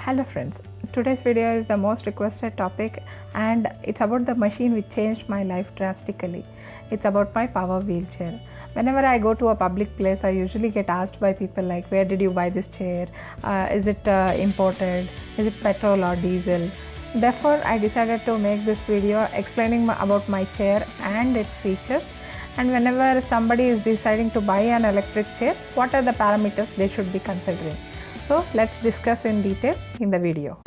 Hello friends, today's video is the most requested topic and it's about the machine which changed my life drastically. It's about my power wheelchair. Whenever I go to a public place, I usually get asked by people like, where did you buy this chair? Is it imported? Is it petrol or diesel? Therefore, I decided to make this video explaining about my chair and its features. And whenever somebody is deciding to buy an electric chair, what are the parameters they should be considering? So let's discuss in detail in the video.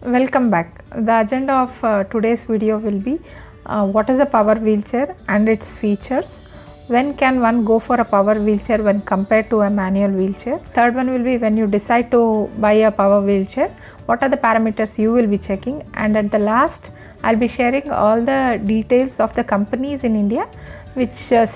Welcome back. The agenda of today's video will be what is a power wheelchair and its features. When can one go for a power wheelchair when compared to a manual wheelchair? Third one will be when you decide to buy a power wheelchair, what are the parameters you will be checking, and at the last I'll be sharing all the details of the companies in India which are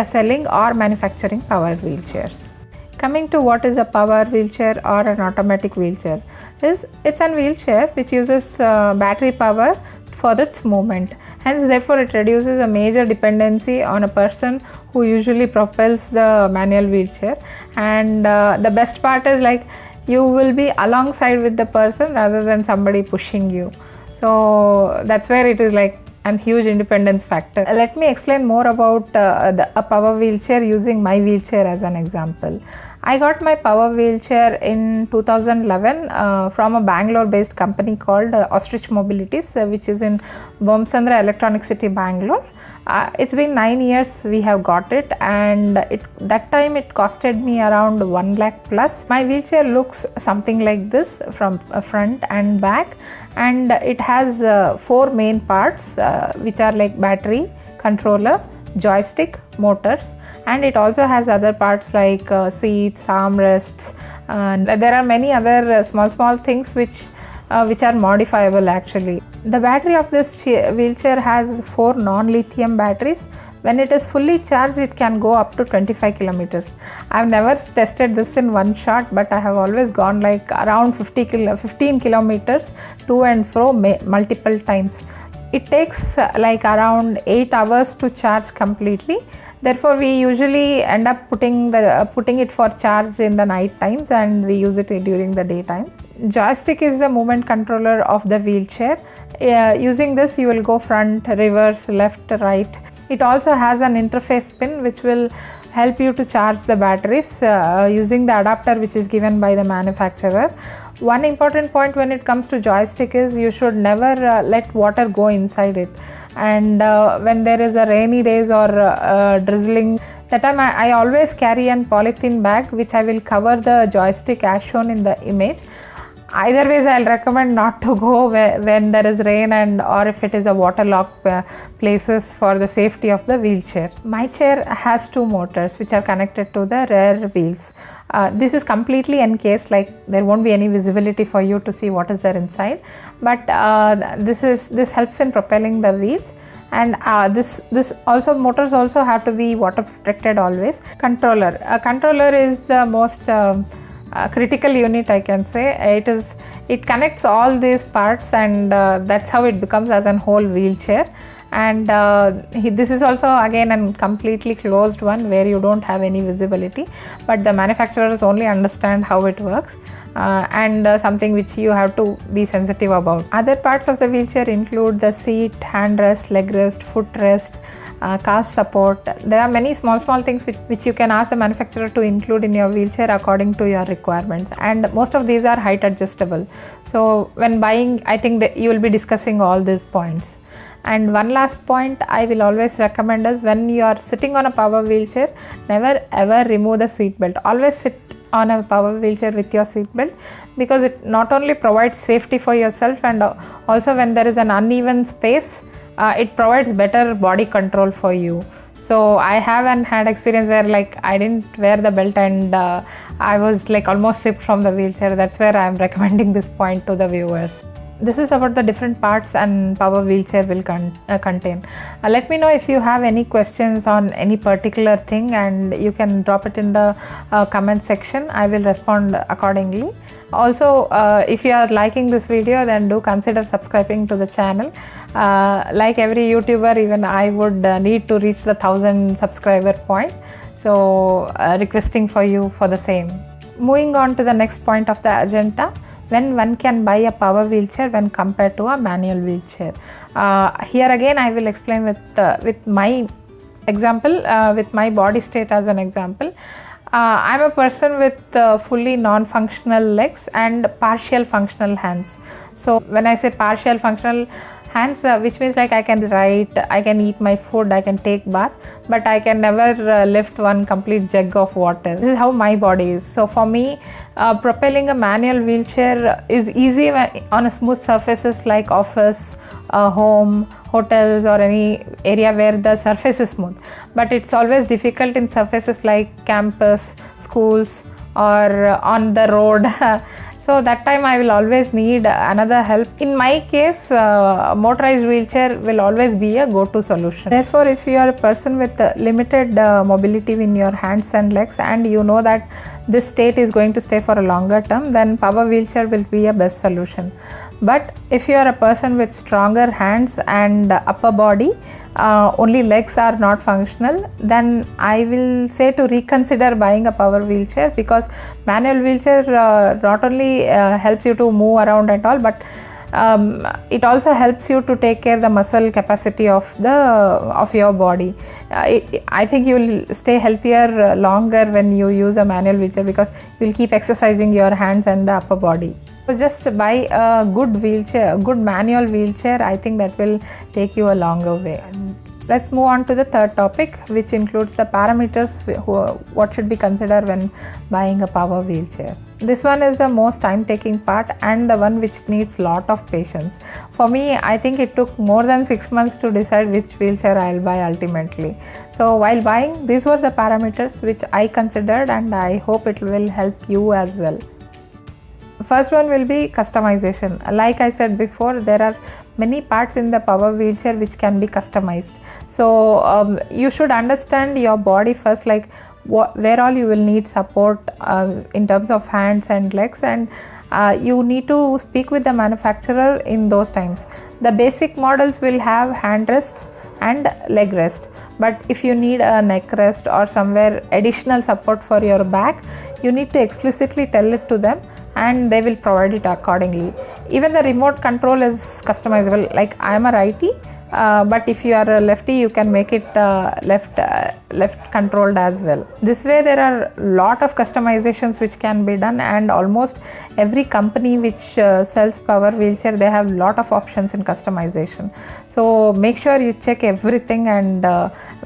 selling or manufacturing power wheelchairs. Coming to what is a power wheelchair or an automatic wheelchair, it's a wheelchair which uses battery power for its movement. Hence, therefore, it reduces a major dependency on a person who usually propels the manual wheelchair. And the best part is like you will be alongside with the person rather than somebody pushing you. So that's where it is like a huge independence factor. Let me explain more about a power wheelchair using my wheelchair as an example. I got my power wheelchair in 2011 from a Bangalore based company called Ostrich Mobilities, which is in Bomsandra Electronic City, Bangalore. It's been 9 years we have got it, and that time it costed me around 1 lakh plus. My wheelchair looks something like this from front and back, and it has 4 main parts which are like battery, controller, joystick, motors, and it also has other parts like seats, armrests, and there are many other small things which are modifiable actually. The battery of this wheelchair has 4 non-lithium batteries. When it is fully charged, it can go up to 25 kilometers. I've never tested this in one shot, but I have always gone like around 15 kilometers to and fro multiple times. It takes like around 8 hours to charge completely. Therefore, we usually end up putting it for charge in the night times, and we use it during the day times. Joystick is the movement controller of the wheelchair. Using this, you will go front, reverse, left, right. It also has an interface pin which will help you to charge the batteries using the adapter which is given by the manufacturer. One important point when it comes to joystick is you should never let water go inside it. And when there is a rainy days or drizzling, that time I always carry an polythene bag which I will cover the joystick as shown in the image. Either ways, I'll recommend not to go when there is rain or if it is a waterlogged places for the safety of the wheelchair. My chair has 2 motors which are connected to the rear wheels. This is completely encased, like there won't be any visibility for you to see what is there inside. But this helps in propelling the wheels. And motors also have to be water protected always. Controller. A controller is the most critical unit, I can say. It connects all these parts, and that's how it becomes as a whole wheelchair. And this is also again a completely closed one where you don't have any visibility, but the manufacturers only understand how it works, and something which you have to be sensitive about. Other parts of the wheelchair include the seat, handrest, leg rest, footrest, cast support. There are many small things which you can ask the manufacturer to include in your wheelchair according to your requirements, and most of these are height adjustable. So when buying, I think that you will be discussing all these points. And one last point I will always recommend is when you are sitting on a power wheelchair, never ever remove the seat belt. Always sit on a power wheelchair with your seat belt, because it not only provides safety for yourself, and also when there is an uneven space, it provides better body control for you. So I haven't had experience where like I didn't wear the belt and I was like almost slipped from the wheelchair. That's where I am recommending this point to the viewers. this is about the different parts and power wheelchair will contain. Let me know if you have any questions on any particular thing, and you can drop it in the comment section. I will respond accordingly. Also, if you are liking this video, then do consider subscribing to the channel. Like every YouTuber, even I would need to reach the 1000 subscriber point. So requesting for you for the same. Moving on to the next point of the agenda, when one can buy a power wheelchair when compared to a manual wheelchair. Here again I will explain with my example, with my body state as an example. I'm a person with fully non-functional legs and partial functional hands. So when I say partial functional hands, which means like I can write, I can eat my food, I can take bath, but I can never lift one complete jug of water. This is how my body is. So for me, propelling a manual wheelchair is easy on a smooth surfaces like office, home, hotels, or any area where the surface is smooth. But it's always difficult in surfaces like campus, schools, or on the road. So that time I will always need another help. In my case, motorized wheelchair will always be a go-to solution. Therefore, if you are a person with limited mobility in your hands and legs, and you know that this state is going to stay for a longer term, then power wheelchair will be a best solution. But if you are a person with stronger hands and upper body, only legs are not functional, then I will say to reconsider buying a power wheelchair, because manual wheelchair not only helps you to move around and all, but it also helps you to take care of the muscle capacity of your body. I think you will stay healthier longer when you use a manual wheelchair, because you will keep exercising your hands and the upper body. So just buy a good wheelchair, a good manual wheelchair. I think that will take you a longer way. Let's move on to the third topic, which includes the parameters what should be considered when buying a power wheelchair. This one is the most time-taking part and the one which needs lot of patience. For me, I think it took more than 6 months to decide which wheelchair I'll buy ultimately. So while buying, these were the parameters which I considered, and I hope it will help you as well. First one will be customization. Like I said before, there are many parts in the power wheelchair which can be customized. So you should understand your body first, like where all you will need support in terms of hands and legs, and you need to speak with the manufacturer in those times. The basic models will have hand rest and leg rest, but if you need a neck rest or somewhere additional support for your back, you need to explicitly tell it to them, and they will provide it accordingly. Even the remote control is customizable. Like I am a righty, but if you are a lefty, you can make it left controlled as well. This way there are lot of customizations which can be done, and almost every company which sells power wheelchair, they have lot of options in customization. So make sure you check everything and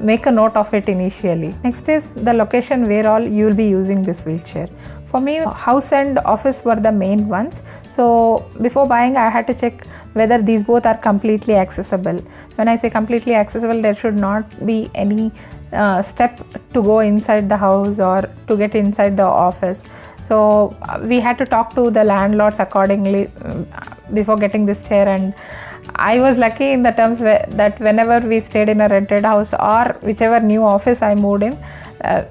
make a note of it initially. Next is the location where all you will be using this wheelchair. For me, house and office were the main ones. So before buying, I had to check whether these both are completely accessible. When I say completely accessible, there should not be any step to go inside the house or to get inside the office. So we had to talk to the landlords accordingly before getting this chair, and I was lucky in the terms that whenever we stayed in a rented house or whichever new office I moved in,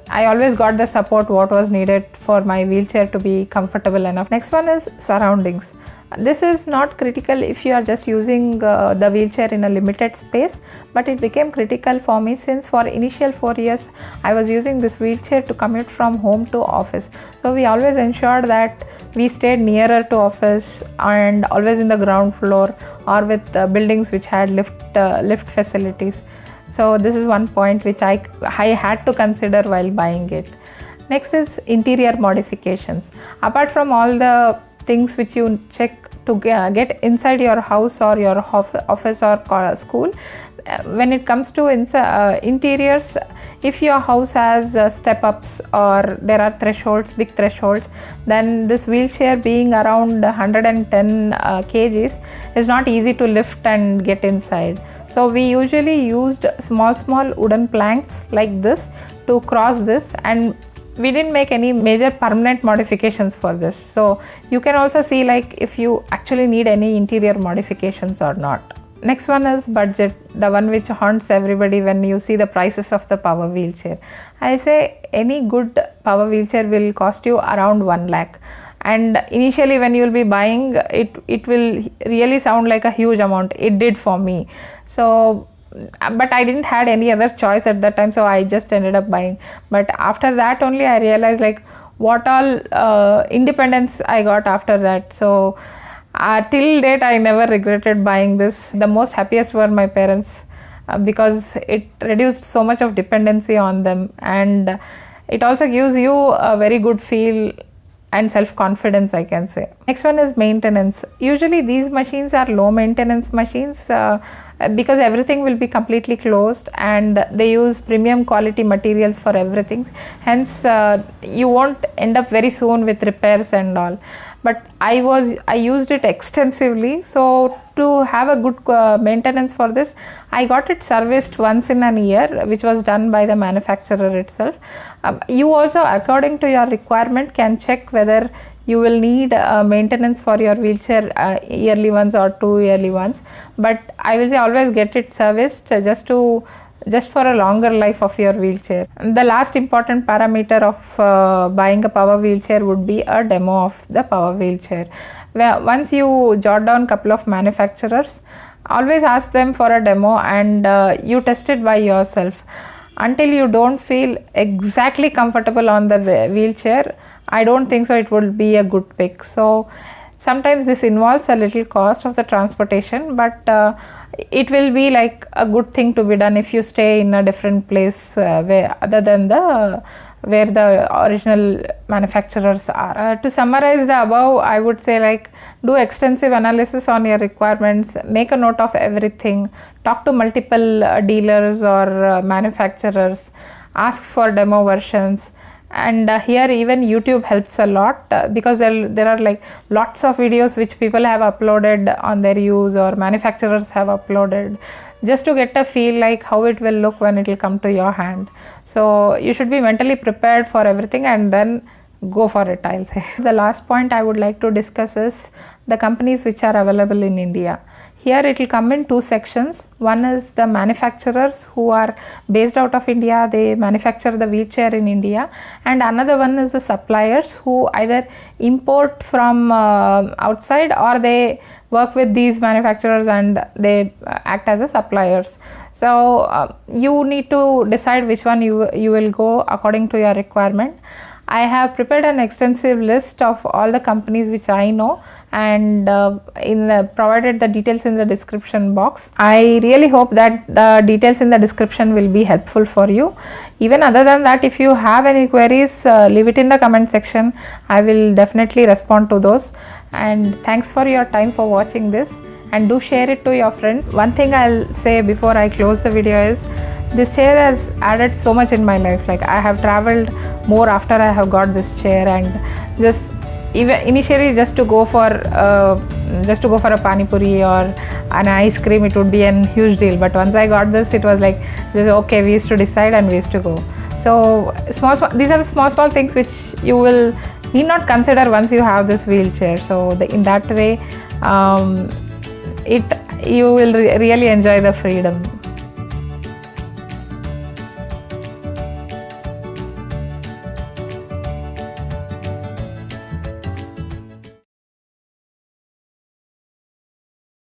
I always got the support what was needed for my wheelchair to be comfortable enough. Next one is surroundings. This is not critical if you are just using the wheelchair in a limited space, but it became critical for me since for initial 4 years I was using this wheelchair to commute from home to office. So we always ensured that we stayed nearer to office and always in the ground floor or with buildings which had lift facilities. So this is one point which I had to consider while buying it. Next is interior modifications. Apart from all the things which you check to get inside your house or your office or school, when it comes to interiors, if your house has step-ups or there are thresholds, big thresholds, then this wheelchair being around 110 kgs is not easy to lift and get inside. So we usually used small wooden planks like this to cross this, and we didn't make any major permanent modifications for this. So you can also see like if you actually need any interior modifications or not. Next one is budget, the one which haunts everybody when you see the prices of the power wheelchair. I say any good power wheelchair will cost you around 1 lakh. And initially when you will be buying it will really sound like a huge amount. It did for me. So but I didn't had any other choice at that time, so I just ended up buying. But after that only I realized like what all independence I got after that. So till date I never regretted buying this. The most happiest were my parents because it reduced so much of dependency on them, and it also gives you a very good feel and self-confidence, I can say. Next one is maintenance. Usually these machines are low maintenance machines because everything will be completely closed and they use premium quality materials for everything. Hence you won't end up very soon with repairs and all. But I used it extensively, so to have a good maintenance for this, I got it serviced once in a year, which was done by the manufacturer itself. You also, according to your requirement, can check whether you will need maintenance for your wheelchair yearly once or 2 yearly once. But I will say always get it serviced just for a longer life of your wheelchair. The last important parameter of buying a power wheelchair would be a demo of the power wheelchair. Where once you jot down couple of manufacturers, always ask them for a demo and you test it by yourself. Until you don't feel exactly comfortable on the wheelchair, I don't think so it will be a good pick. So sometimes this involves a little cost of the transportation, but it will be like a good thing to be done if you stay in a different place where other than where the original manufacturers are. To summarize the above, I would say like do extensive analysis on your requirements, make a note of everything, talk to multiple dealers or manufacturers, ask for demo versions. And here even YouTube helps a lot because there are like lots of videos which people have uploaded on their use or manufacturers have uploaded, just to get a feel like how it will look when it will come to your hand. So you should be mentally prepared for everything and then go for it, I'll say. The last point I would like to discuss is the companies which are available in India. Here it will come in 2 sections. One is the manufacturers who are based out of India, they manufacture the wheelchair in India, and another one is the suppliers who either import from outside or they work with these manufacturers and they act as a suppliers. So you need to decide which one you will go according to your requirement. I have prepared an extensive list of all the companies which I know and provided the details in the description box. I really hope that the details in the description will be helpful for you. Even other than that, if you have any queries, leave it in the comment section. I will definitely respond to those. And thanks for your time for watching this, and do share it to your friend. One thing I'll say before I close the video is this chair has added so much in my life. Like I have traveled more after I have got this chair, and just even initially just to go for a pani puri or an ice cream, it would be a huge deal. But once I got this, it was like okay, we used to decide and we used to go. So these are the small things which you will need not consider once you have this wheelchair. So in that way, you will really enjoy the freedom.